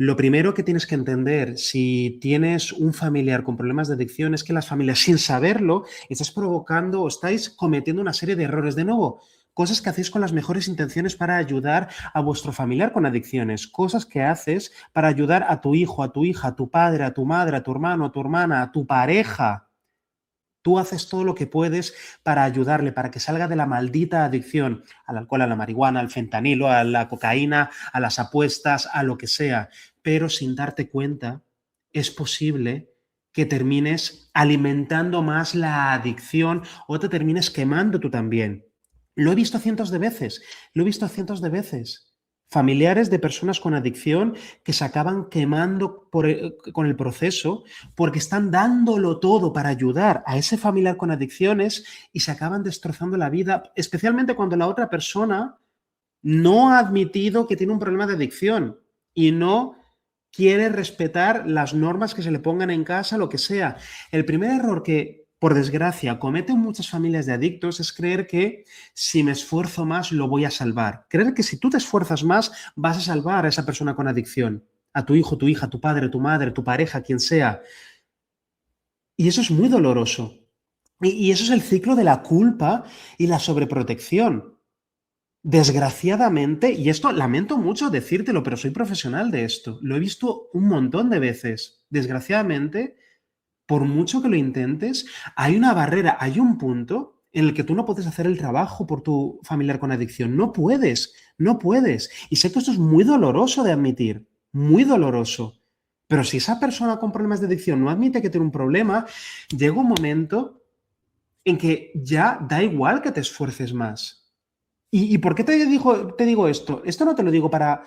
Lo primero que tienes que entender, si tienes un familiar con problemas de adicción, es que las familias, sin saberlo, estás provocando o estáis cometiendo una serie de errores. De nuevo, cosas que hacéis con las mejores intenciones para ayudar a vuestro familiar con adicciones, cosas que haces para ayudar a tu hijo, a tu hija, a tu padre, a tu madre, a tu hermano, a tu hermana, a tu pareja. Tú haces todo lo que puedes para ayudarle, para que salga de la maldita adicción al alcohol, a la marihuana, al fentanilo, a la cocaína, a las apuestas, a lo que sea. Pero sin darte cuenta, es posible que termines alimentando más la adicción o te termines quemando tú también. Lo he visto cientos de veces, lo he visto cientos de veces. Familiares de personas con adicción que se acaban quemando con el proceso porque están dándolo todo para ayudar a ese familiar con adicciones y se acaban destrozando la vida, especialmente cuando la otra persona no ha admitido que tiene un problema de adicción y no quiere respetar las normas que se le pongan en casa, lo que sea. El primer error que, por desgracia, cometen muchas familias de adictos es creer que si me esfuerzo más lo voy a salvar. Creer que si tú te esfuerzas más vas a salvar a esa persona con adicción, a tu hijo, tu hija, tu padre, tu madre, tu pareja, quien sea. Y eso es muy doloroso. Y eso es el ciclo de la culpa y la sobreprotección. Desgraciadamente, y esto lamento mucho decírtelo, pero soy profesional de esto, lo he visto un montón de veces. Desgraciadamente, por mucho que lo intentes, hay una barrera, hay un punto en el que tú no puedes hacer el trabajo por tu familiar con adicción. No puedes, no puedes. Y sé que esto es muy doloroso de admitir, muy doloroso. Pero si esa persona con problemas de adicción no admite que tiene un problema, llega un momento en que ya da igual que te esfuerces más. ¿Y por qué te digo esto? Esto no te lo digo para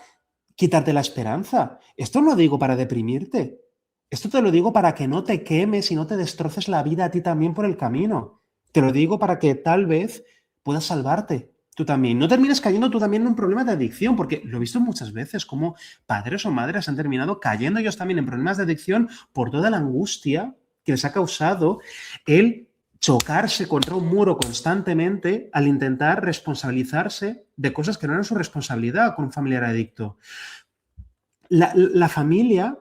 quitarte la esperanza. Esto no lo digo para deprimirte. Esto te lo digo para que no te quemes y no te destroces la vida a ti también por el camino. Te lo digo para que tal vez puedas salvarte tú también. No termines cayendo tú también en un problema de adicción, porque lo he visto muchas veces, como padres o madres han terminado cayendo ellos también en problemas de adicción por toda la angustia que les ha causado el chocarse contra un muro constantemente al intentar responsabilizarse de cosas que no eran su responsabilidad con un familiar adicto. La familia,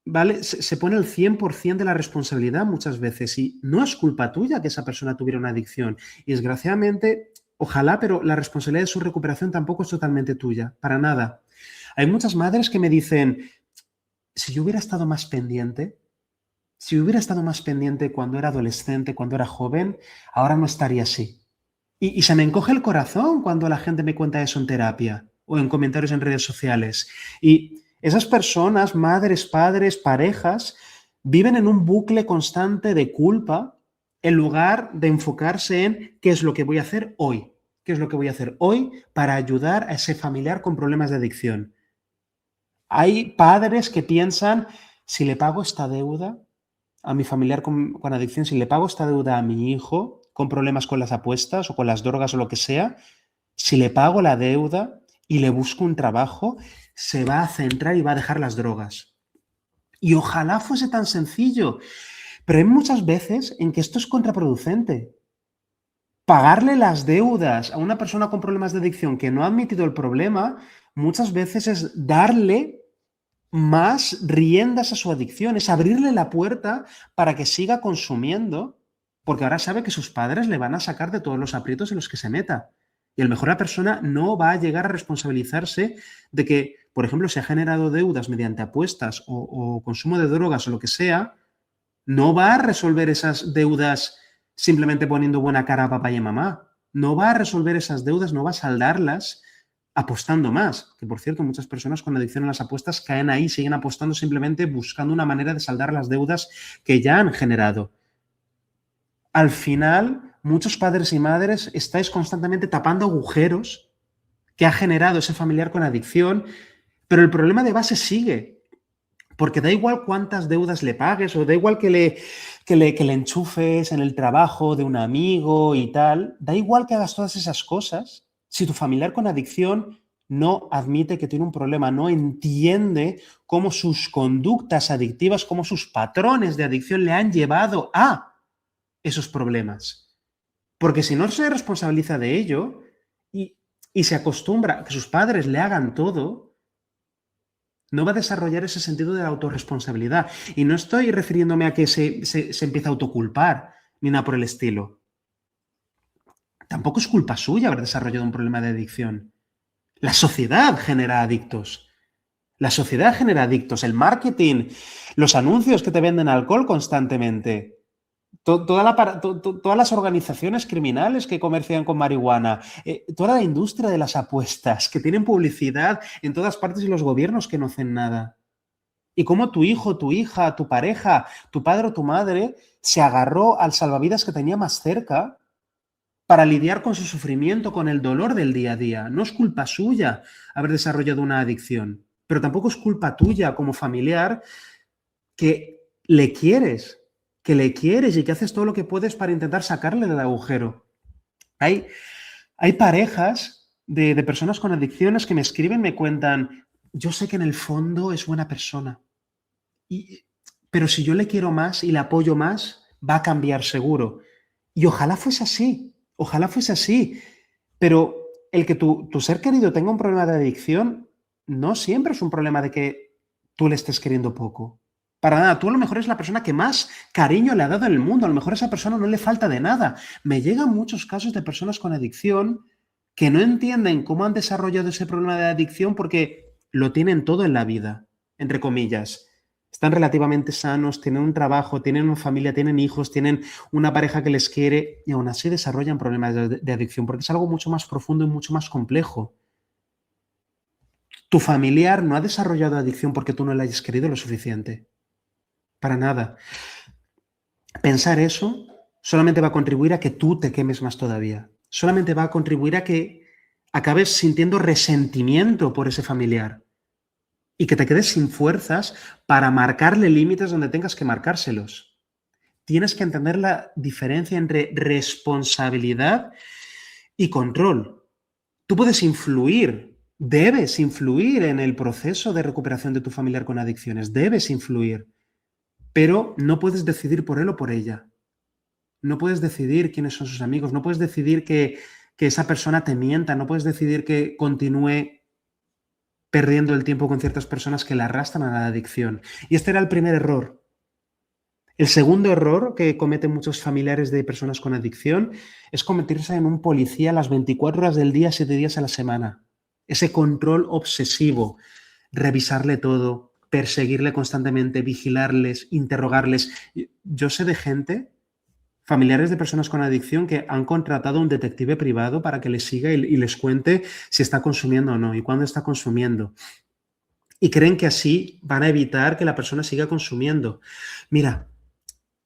¿vale? Se pone el 100% de la responsabilidad muchas veces y no es culpa tuya que esa persona tuviera una adicción. Y desgraciadamente, ojalá, pero la responsabilidad de su recuperación tampoco es totalmente tuya, para nada. Hay muchas madres que me dicen, si yo hubiera estado más pendiente, si hubiera estado más pendiente cuando era adolescente, cuando era joven, ahora no estaría así. Y se me encoge el corazón cuando la gente me cuenta eso en terapia o en comentarios en redes sociales. Y esas personas, madres, padres, parejas, viven en un bucle constante de culpa en lugar de enfocarse en qué es lo que voy a hacer hoy. ¿Qué es lo que voy a hacer hoy para ayudar a ese familiar con problemas de adicción? Hay padres que piensan, si le pago esta deuda a mi familiar con adicción, si le pago esta deuda a mi hijo con problemas con las apuestas o con las drogas o lo que sea, si le pago la deuda y le busco un trabajo, se va a centrar y va a dejar las drogas. Y ojalá fuese tan sencillo, pero hay muchas veces en que esto es contraproducente. Pagarle las deudas a una persona con problemas de adicción que no ha admitido el problema, muchas veces es darle más riendas a su adicción, es abrirle la puerta para que siga consumiendo, porque ahora sabe que sus padres le van a sacar de todos los aprietos en los que se meta. Y a lo mejor la persona no va a llegar a responsabilizarse de que, por ejemplo, se ha generado deudas mediante apuestas o consumo de drogas o lo que sea, no va a resolver esas deudas simplemente poniendo buena cara a papá y a mamá. No va a resolver esas deudas, no va a saldarlas apostando más. Que por cierto, muchas personas con adicción a las apuestas caen ahí, siguen apostando simplemente buscando una manera de saldar las deudas que ya han generado. Al final, muchos padres y madres estáis constantemente tapando agujeros que ha generado ese familiar con adicción, pero el problema de base sigue. Porque da igual cuántas deudas le pagues o da igual que le enchufes en el trabajo de un amigo y tal, da igual que hagas todas esas cosas, si tu familiar con adicción no admite que tiene un problema, no entiende cómo sus conductas adictivas, cómo sus patrones de adicción le han llevado a esos problemas. Porque si no se responsabiliza de ello y se acostumbra a que sus padres le hagan todo, No va a desarrollar ese sentido de la autorresponsabilidad. Y no estoy refiriéndome a que se empieza a autoculpar ni nada por el estilo. Tampoco es culpa suya haber desarrollado un problema de adicción. La sociedad genera adictos. La sociedad genera adictos. El marketing, los anuncios que te venden alcohol constantemente. Todas las organizaciones criminales que comercian con marihuana, toda la industria de las apuestas, que tienen publicidad en todas partes y los gobiernos que no hacen nada. Y cómo tu hijo, tu hija, tu pareja, tu padre o tu madre se agarró al salvavidas que tenía más cerca para lidiar con su sufrimiento, con el dolor del día a día. No es culpa suya haber desarrollado una adicción, pero tampoco es culpa tuya como familiar que le quieres, y que haces todo lo que puedes para intentar sacarle del agujero. Hay parejas de personas con adicciones que me escriben, me cuentan, yo sé que en el fondo es buena persona, pero si yo le quiero más y le apoyo más, va a cambiar seguro. Y ojalá fuese así, pero el que tu ser querido tenga un problema de adicción no siempre es un problema de que tú le estés queriendo poco. Para nada, tú a lo mejor es la persona que más cariño le ha dado en el mundo, a lo mejor a esa persona no le falta de nada. Me llegan muchos casos de personas con adicción que no entienden cómo han desarrollado ese problema de adicción porque lo tienen todo en la vida, entre comillas. Están relativamente sanos, tienen un trabajo, tienen una familia, tienen hijos, tienen una pareja que les quiere y aún así desarrollan problemas de adicción porque es algo mucho más profundo y mucho más complejo. Tu familiar no ha desarrollado adicción porque tú no le hayas querido lo suficiente. Para nada. Pensar eso solamente va a contribuir a que tú te quemes más todavía. Solamente va a contribuir a que acabes sintiendo resentimiento por ese familiar y que te quedes sin fuerzas para marcarle límites donde tengas que marcárselos. Tienes que entender la diferencia entre responsabilidad y control. Tú puedes influir, debes influir en el proceso de recuperación de tu familiar con adicciones, debes influir, pero no puedes decidir por él o por ella. No puedes decidir quiénes son sus amigos, no puedes decidir que esa persona te mienta, no puedes decidir que continúe perdiendo el tiempo con ciertas personas que la arrastran a la adicción. Y este era el primer error. El segundo error que cometen muchos familiares de personas con adicción es convertirse en un policía las 24 horas del día, 7 días a la semana. Ese control obsesivo, revisarle todo, perseguirle constantemente, vigilarles, interrogarles. Yo sé de gente, familiares de personas con adicción, que han contratado a un detective privado para que les siga y les cuente si está consumiendo o no y cuándo está consumiendo. Y creen que así van a evitar que la persona siga consumiendo. Mira,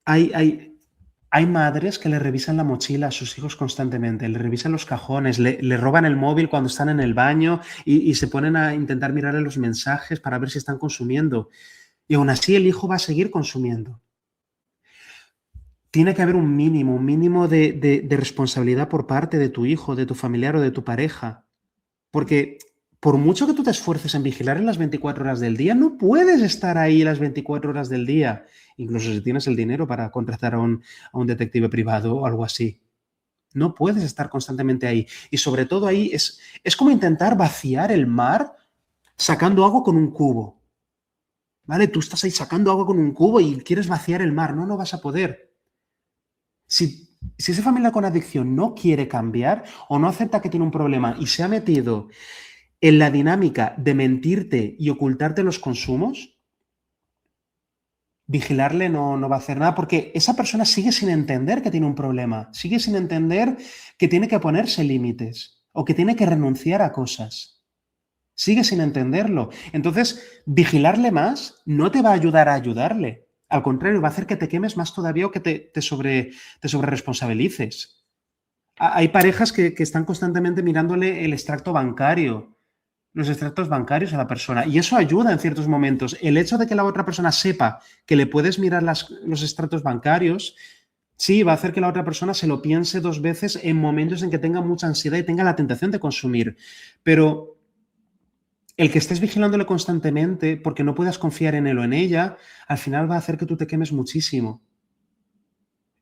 hay madres que le revisan la mochila a sus hijos constantemente, le revisan los cajones, le roban el móvil cuando están en el baño y se ponen a intentar mirarle los mensajes para ver si están consumiendo. Y aún así el hijo va a seguir consumiendo. Tiene que haber un mínimo de responsabilidad por parte de tu hijo, de tu familiar o de tu pareja. Porque por mucho que tú te esfuerces en vigilar en las 24 horas del día, no puedes estar ahí las 24 horas del día, incluso si tienes el dinero para contratar a un detective privado o algo así. No puedes estar constantemente ahí. Y sobre todo ahí es como intentar vaciar el mar sacando agua con un cubo. ¿Vale? Tú estás ahí sacando agua con un cubo y quieres vaciar el mar. No vas a poder. Si esa familia con adicción no quiere cambiar o no acepta que tiene un problema y se ha metido en la dinámica de mentirte y ocultarte los consumos, vigilarle no va a hacer nada porque esa persona sigue sin entender que tiene un problema, sigue sin entender que tiene que ponerse límites o que tiene que renunciar a cosas. Sigue sin entenderlo. Entonces, vigilarle más no te va a ayudar a ayudarle. Al contrario, va a hacer que te quemes más todavía o que te sobre responsabilices. Hay parejas que están constantemente mirándole el extracto bancario, los extractos bancarios a la persona. Y eso ayuda en ciertos momentos. El hecho de que la otra persona sepa que le puedes mirar los extractos bancarios, sí, va a hacer que la otra persona se lo piense 2 veces en momentos en que tenga mucha ansiedad y tenga la tentación de consumir. Pero el que estés vigilándole constantemente porque no puedas confiar en él o en ella, al final va a hacer que tú te quemes muchísimo.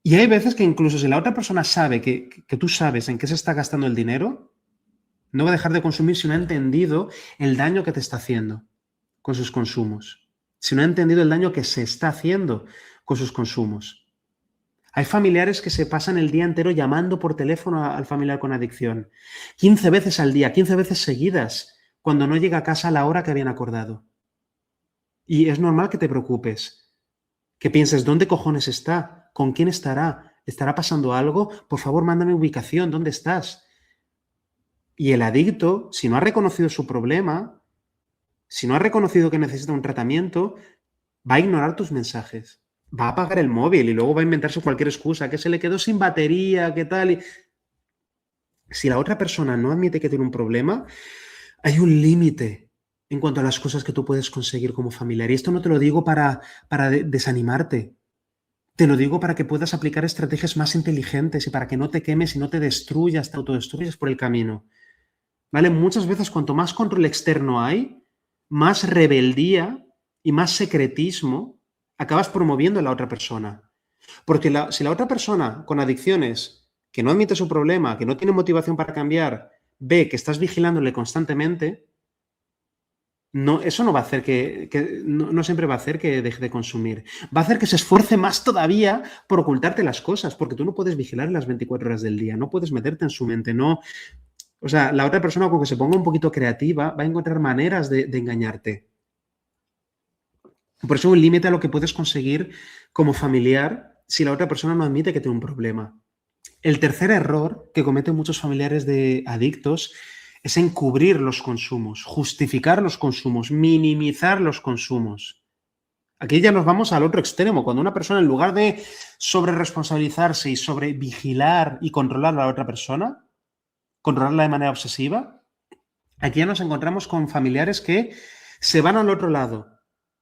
Y hay veces que incluso si la otra persona sabe que tú sabes en qué se está gastando el dinero, no va a dejar de consumir si no ha entendido el daño que te está haciendo. con sus consumos, si no ha entendido el daño que se está haciendo con sus consumos. Hay familiares que se pasan el día entero llamando por teléfono al familiar con adicción, 15 veces al día, 15 veces seguidas, cuando no llega a casa a la hora que habían acordado. Y es normal que te preocupes, que pienses, ¿dónde cojones está? ¿Con quién estará? ¿Estará pasando algo? Por favor, mándame ubicación, ¿dónde estás? Y el adicto, si no ha reconocido su problema, si no ha reconocido que necesita un tratamiento, va a ignorar tus mensajes, va a apagar el móvil y luego va a inventarse cualquier excusa, que se le quedó sin batería, que tal. Si la otra persona no admite que tiene un problema, hay un límite en cuanto a las cosas que tú puedes conseguir como familiar. Y esto no te lo digo para desanimarte. Te lo digo para que puedas aplicar estrategias más inteligentes y para que no te quemes y no te destruyas, te autodestruyas por el camino. ¿Vale? Muchas veces cuanto más control externo hay, más rebeldía y más secretismo acabas promoviendo a la otra persona. Porque si la otra persona con adicciones, que no admite su problema, que no tiene motivación para cambiar, ve que estás vigilándole constantemente, eso no va a hacer no siempre va a hacer que deje de consumir. Va a hacer que se esfuerce más todavía por ocultarte las cosas, porque tú no puedes vigilar las 24 horas del día, no puedes meterte en su mente, no. O sea, la otra persona con que se ponga un poquito creativa va a encontrar maneras de engañarte. Por eso un límite a lo que puedes conseguir como familiar si la otra persona no admite que tiene un problema. El tercer error que cometen muchos familiares de adictos es encubrir los consumos, justificar los consumos, minimizar los consumos. Aquí ya nos vamos al otro extremo, cuando una persona en lugar de sobreresponsabilizarse y sobrevigilar y controlar a la otra persona, controlarla de manera obsesiva, aquí ya nos encontramos con familiares que se van al otro lado,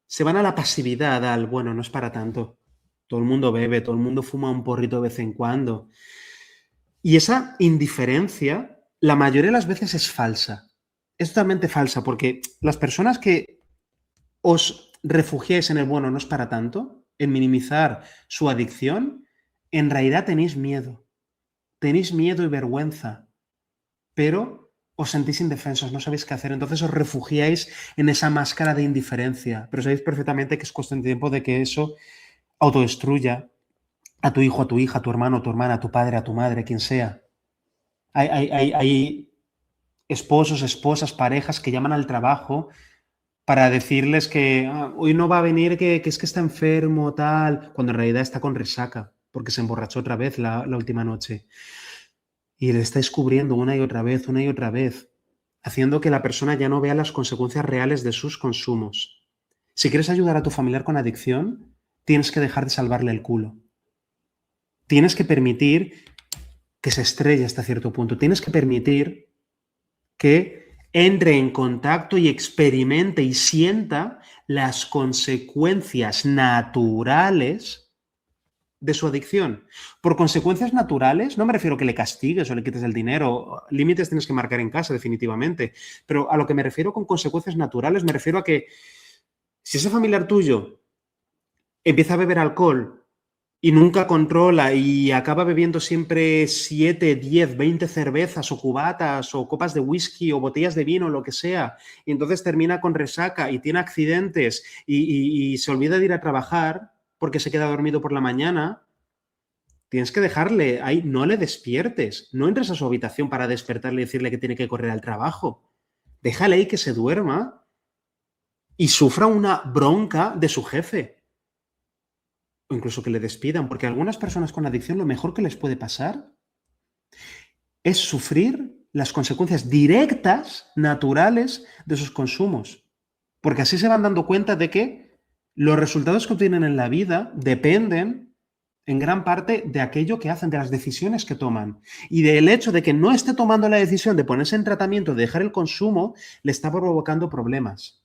se van a la pasividad, bueno, no es para tanto. Todo el mundo bebe, todo el mundo fuma un porrito de vez en cuando. Y esa indiferencia, la mayoría de las veces es falsa. Es totalmente falsa, porque las personas que os refugiáis en el bueno no es para tanto, en minimizar su adicción, en realidad tenéis miedo. Tenéis miedo y vergüenza, pero os sentís indefensos, no sabéis qué hacer, entonces os refugiáis en esa máscara de indiferencia, pero sabéis perfectamente que es cuestión de tiempo de que eso autodestruya a tu hijo, a tu hija, a tu hermano, a tu hermana, a tu padre, a tu madre, quien sea. Hay esposos, esposas, parejas que llaman al trabajo para decirles que hoy no va a venir, que es que está enfermo, tal, cuando en realidad está con resaca, porque se emborrachó otra vez la última noche. Y le estáis cubriendo una y otra vez, haciendo que la persona ya no vea las consecuencias reales de sus consumos. Si quieres ayudar a tu familiar con adicción, tienes que dejar de salvarle el culo. Tienes que permitir que se estrelle hasta cierto punto. Tienes que permitir que entre en contacto y experimente y sienta las consecuencias naturales de su adicción. Por consecuencias naturales, no me refiero a que le castigues o le quites el dinero, límites tienes que marcar en casa definitivamente, pero a lo que me refiero con consecuencias naturales, me refiero a que si ese familiar tuyo empieza a beber alcohol y nunca controla y acaba bebiendo siempre 7, 10, 20 cervezas o cubatas o copas de whisky o botellas de vino, lo que sea, y entonces termina con resaca y tiene accidentes y se olvida de ir a trabajar porque se queda dormido por la mañana, tienes que dejarle ahí, no le despiertes, no entres a su habitación para despertarle y decirle que tiene que correr al trabajo. Déjale ahí que se duerma y sufra una bronca de su jefe. O incluso que le despidan, porque a algunas personas con adicción lo mejor que les puede pasar es sufrir las consecuencias directas, naturales de sus consumos. Porque así se van dando cuenta de que los resultados que obtienen en la vida dependen en gran parte de aquello que hacen, de las decisiones que toman. Y del hecho de que no esté tomando la decisión de ponerse en tratamiento, de dejar el consumo, le está provocando problemas.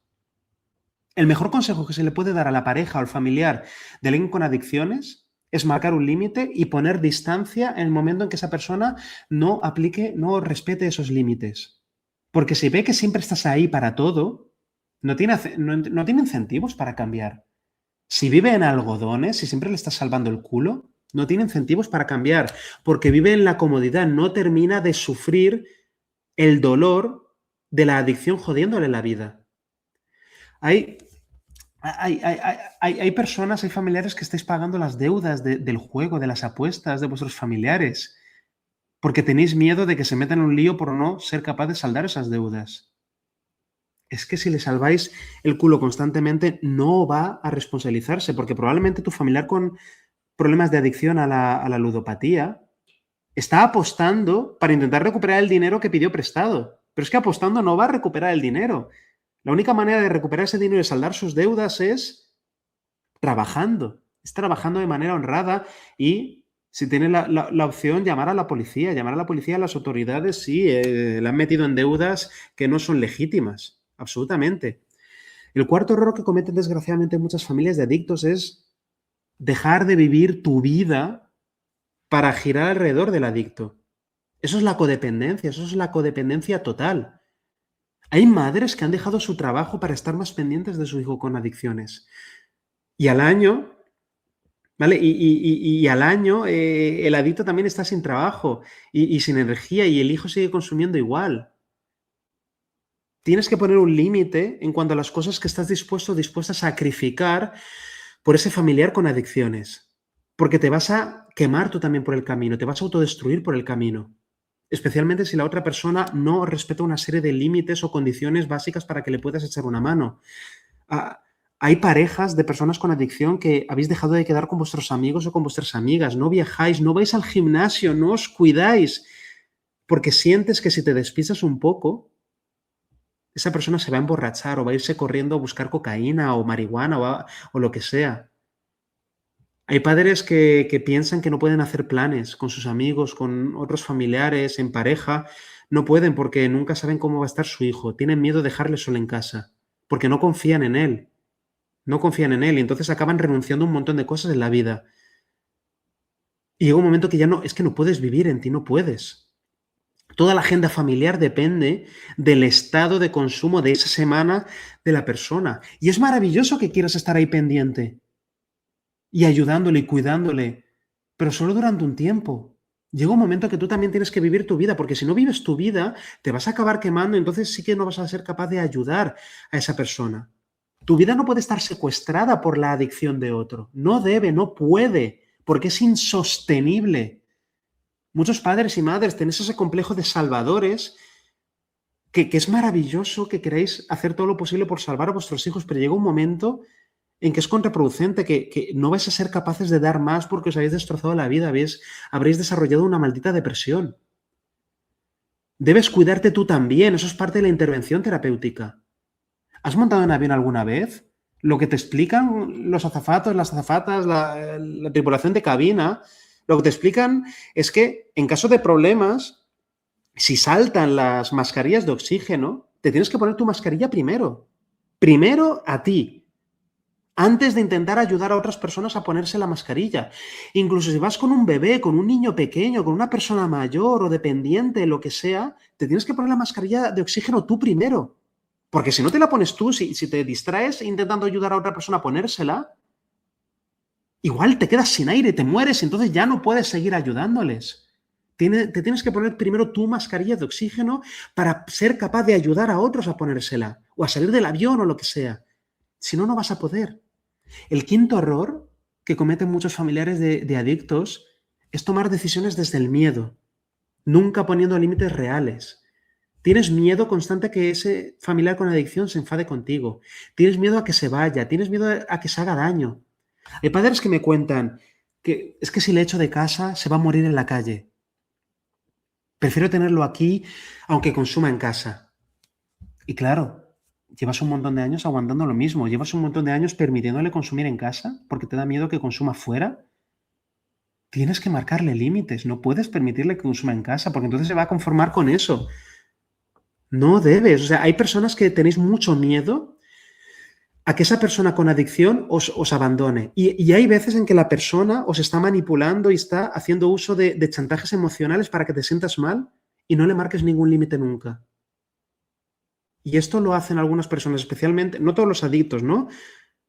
El mejor consejo que se le puede dar a la pareja o al familiar de alguien con adicciones es marcar un límite y poner distancia en el momento en que esa persona no aplique, no respete esos límites. Porque si ve que siempre estás ahí para todo, no tiene incentivos para cambiar. Si vive en algodones, si siempre le estás salvando el culo, no tiene incentivos para cambiar, porque vive en la comodidad, no termina de sufrir el dolor de la adicción jodiéndole la vida. Hay, hay personas, hay familiares que estáis pagando las deudas del juego, de las apuestas de vuestros familiares, porque tenéis miedo de que se metan en un lío por no ser capaz de saldar esas deudas. Es que si le salváis el culo constantemente, no va a responsabilizarse, porque probablemente tu familiar con problemas de adicción a la ludopatía está apostando para intentar recuperar el dinero que pidió prestado. Pero es que apostando no va a recuperar el dinero. La única manera de recuperar ese dinero y saldar sus deudas es trabajando. Es trabajando de manera honrada y si tiene la opción, llamar a la policía, a las autoridades si le han metido en deudas que no son legítimas. Absolutamente. El cuarto error que cometen desgraciadamente muchas familias de adictos es dejar de vivir tu vida para girar alrededor del adicto. Eso es la codependencia, eso es la codependencia total. Hay madres que han dejado su trabajo para estar más pendientes de su hijo con adicciones. Y al año, ¿vale? Y al año el adicto también está sin trabajo y sin energía y el hijo sigue consumiendo igual. Tienes que poner un límite en cuanto a las cosas que estás dispuesto o dispuesta a sacrificar por ese familiar con adicciones. Porque te vas a quemar tú también por el camino, te vas a autodestruir por el camino. Especialmente si la otra persona no respeta una serie de límites o condiciones básicas para que le puedas echar una mano. Hay parejas de personas con adicción que habéis dejado de quedar con vuestros amigos o con vuestras amigas, no viajáis, no vais al gimnasio, no os cuidáis, porque sientes que si te despistas un poco, esa persona se va a emborrachar o va a irse corriendo a buscar cocaína o marihuana o lo que sea. Hay padres que piensan que no pueden hacer planes con sus amigos, con otros familiares, en pareja. No pueden porque nunca saben cómo va a estar su hijo. Tienen miedo de dejarle solo en casa porque no confían en él. No confían en él y entonces acaban renunciando a un montón de cosas en la vida. Y llega un momento que ya no, es que no puedes vivir en ti, no puedes. Toda la agenda familiar depende del estado de consumo de esa semana de la persona. Y es maravilloso que quieras estar ahí pendiente y ayudándole y cuidándole, pero solo durante un tiempo. Llega un momento que tú también tienes que vivir tu vida, porque si no vives tu vida, te vas a acabar quemando, entonces sí que no vas a ser capaz de ayudar a esa persona. Tu vida no puede estar secuestrada por la adicción de otro. No debe, no puede, porque es insostenible. Muchos padres y madres tenéis ese complejo de salvadores que es maravilloso que queráis hacer todo lo posible por salvar a vuestros hijos, pero llega un momento en que es contraproducente, que no vais a ser capaces de dar más porque os habéis destrozado la vida, habréis desarrollado una maldita depresión. Debes cuidarte tú también, eso es parte de la intervención terapéutica. ¿Has montado en avión alguna vez? Lo que te explican los azafatos, las azafatas, la tripulación de cabina, lo que te explican es que en caso de problemas, si saltan las mascarillas de oxígeno, te tienes que poner tu mascarilla primero. Primero a ti, antes de intentar ayudar a otras personas a ponerse la mascarilla. Incluso si vas con un bebé, con un niño pequeño, con una persona mayor o dependiente, lo que sea, te tienes que poner la mascarilla de oxígeno tú primero. Porque si no te la pones tú, si te distraes intentando ayudar a otra persona a ponérsela, igual te quedas sin aire, te mueres y entonces ya no puedes seguir ayudándoles. Te tienes que poner primero tu mascarilla de oxígeno para ser capaz de ayudar a otros a ponérsela o a salir del avión o lo que sea. Si no, no vas a poder. El quinto error que cometen muchos familiares de adictos es tomar decisiones desde el miedo, nunca poniendo límites reales. Tienes miedo constante a que ese familiar con adicción se enfade contigo. Tienes miedo a que se vaya, tienes miedo a que se haga daño. Hay padres que me cuentan que es que si le echo de casa se va a morir en la calle. Prefiero tenerlo aquí aunque consuma en casa. Y claro, llevas un montón de años aguantando lo mismo. Llevas un montón de años permitiéndole consumir en casa porque te da miedo que consuma fuera. Tienes que marcarle límites. No puedes permitirle que consuma en casa porque entonces se va a conformar con eso. No debes. O sea, hay personas que tenéis mucho miedo a que esa persona con adicción os abandone. Y hay veces en que la persona os está manipulando y está haciendo uso de chantajes emocionales para que te sientas mal y no le marques ningún límite nunca. Y esto lo hacen algunas personas, especialmente, no todos los adictos, ¿no?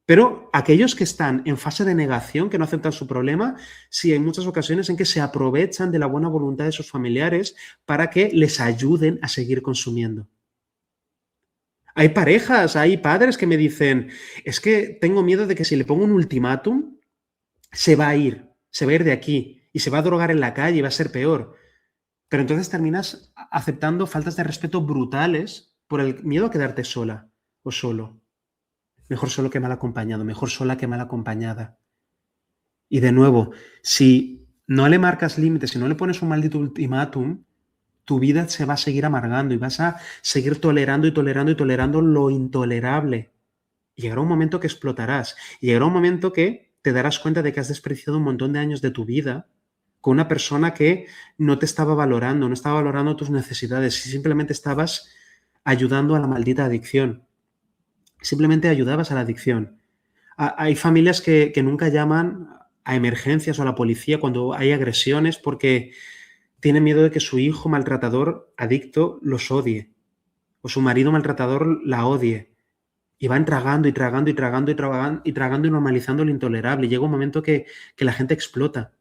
Pero aquellos que están en fase de negación, que no aceptan su problema, sí hay muchas ocasiones en que se aprovechan de la buena voluntad de sus familiares para que les ayuden a seguir consumiendo. Hay parejas, hay padres que me dicen, es que tengo miedo de que si le pongo un ultimátum, se va a ir de aquí y se va a drogar en la calle y va a ser peor. Pero entonces terminas aceptando faltas de respeto brutales por el miedo a quedarte sola o solo. Mejor solo que mal acompañado, mejor sola que mal acompañada. Y de nuevo, si no le marcas límites, si no le pones un maldito ultimátum, tu vida se va a seguir amargando y vas a seguir tolerando y tolerando y tolerando lo intolerable. Y llegará un momento que explotarás. Y llegará un momento que te darás cuenta de que has desperdiciado un montón de años de tu vida con una persona que no te estaba valorando, no estaba valorando tus necesidades y simplemente estabas ayudando a la maldita adicción. Simplemente ayudabas a la adicción. Hay familias que nunca llaman a emergencias o a la policía cuando hay agresiones porque tienen miedo de que su hijo maltratador adicto los odie o su marido maltratador la odie. Y van tragando y tragando y tragando y tragando y tragando y normalizando lo intolerable. Y llega un momento que la gente explota.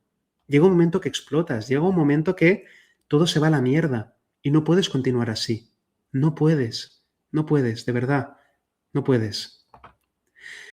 Llega un momento que explotas. Llega un momento que todo se va a la mierda. Y no puedes continuar así. No puedes. No puedes, de verdad. No puedes.